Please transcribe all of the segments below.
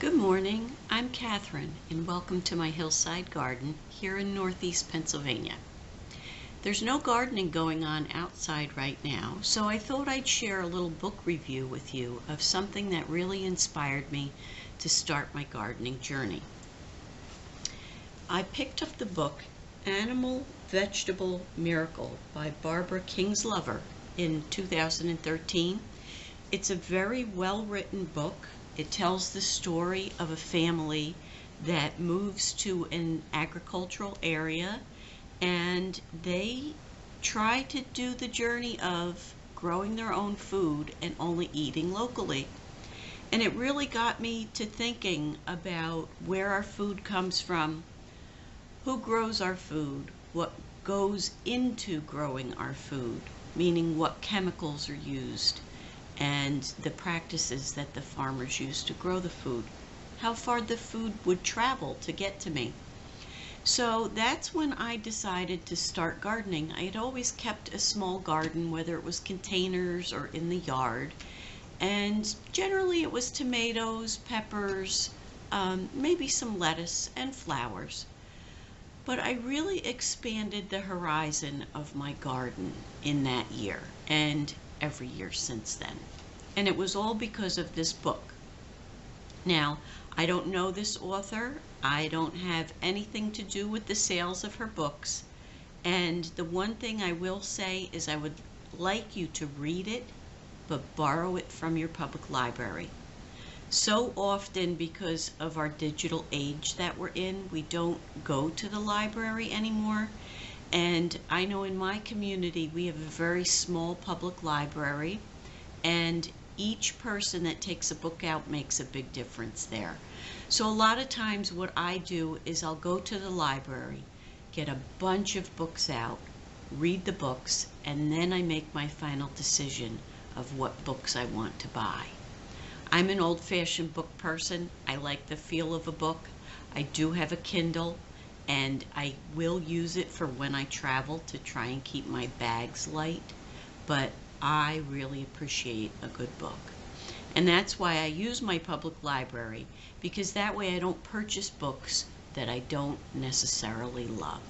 Good morning, I'm Catherine, and welcome to my hillside garden here in Northeast Pennsylvania. There's no gardening going on outside right now, so I thought I'd share a little book review with you of something that really inspired me to start my gardening journey. I picked up the book Animal Vegetable Miracle by Barbara Kingslover in 2013. It's a very well-written book. It tells the story of a family that moves to an agricultural area, and they try to do the journey of growing their own food and only eating locally. And it really got me to thinking about where our food comes from, who grows our food, what goes into growing our food, meaning what chemicals are used, and the practices that the farmers use to grow the food, how far the food would travel to get to me. So that's when I decided to start gardening. I had always kept a small garden, whether it was containers or in the yard, and generally it was tomatoes, peppers, maybe some lettuce and flowers. But I really expanded the horizon of my garden in that year and every year since then. And it was all because of this book. Now, I don't know this author. I don't have anything to do with the sales of her books. And the one thing I will say is I would like you to read it, but borrow it from your public library. So often, because of our digital age that we're in, we don't go to the library anymore. And I know in my community we have a very small public library, and each person that takes a book out makes a big difference there. So a lot of times what I do is I'll go to the library, get a bunch of books out, read the books, and then I make my final decision of what books I want to buy. I'm an old-fashioned book person. I like the feel of a book. I do have a Kindle, and I will use it for when I travel to try and keep my bags light, but I really appreciate a good book. And that's why I use my public library, because that way I don't purchase books that I don't necessarily love.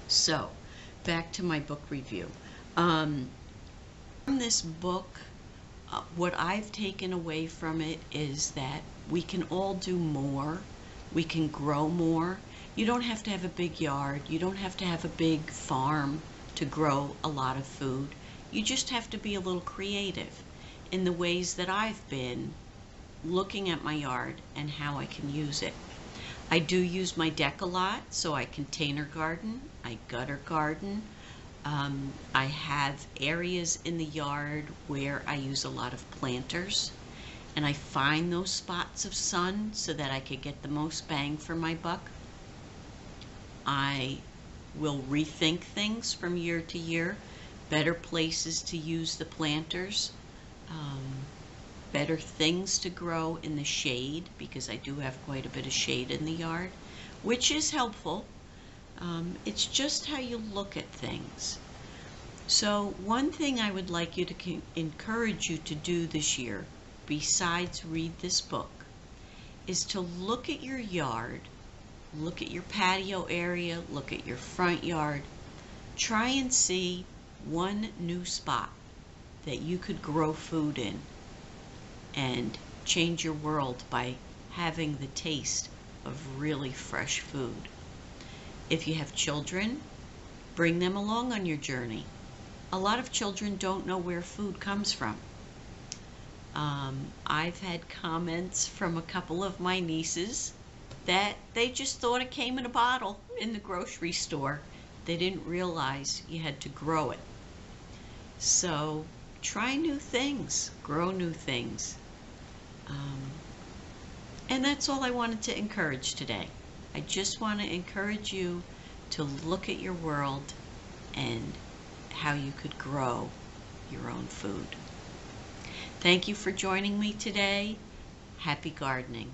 So, back to my book review. From this book, what I've taken away from it is that we can all do more. We can grow more. You don't have to have a big yard. You don't have to have a big farm to grow a lot of food. You just have to be a little creative in the ways that I've been looking at my yard and how I can use it. I do use my deck a lot, so I container garden, I gutter garden. I have areas in the yard where I use a lot of planters, and I find those spots of sun so that I could get the most bang for my buck. I will rethink things from year to year, better places to use the planters, better things to grow in the shade, because I do have quite a bit of shade in the yard, which is helpful. It's just how you look at things. So one thing I would like you to encourage you to do this year, besides read this book, is to look at your yard. Look at your patio area, look at your front yard. Try and see one new spot that you could grow food in and change your world by having the taste of really fresh food. If you have children, bring them along on your journey. A lot of children don't know where food comes from. I've had comments from a couple of my nieces that they just thought it came in a bottle in the grocery store. They didn't realize you had to grow it. So try new things, grow new things. And that's all I wanted to encourage today. I just want to encourage you to look at your world and how you could grow your own food. Thank you for joining me today. Happy gardening.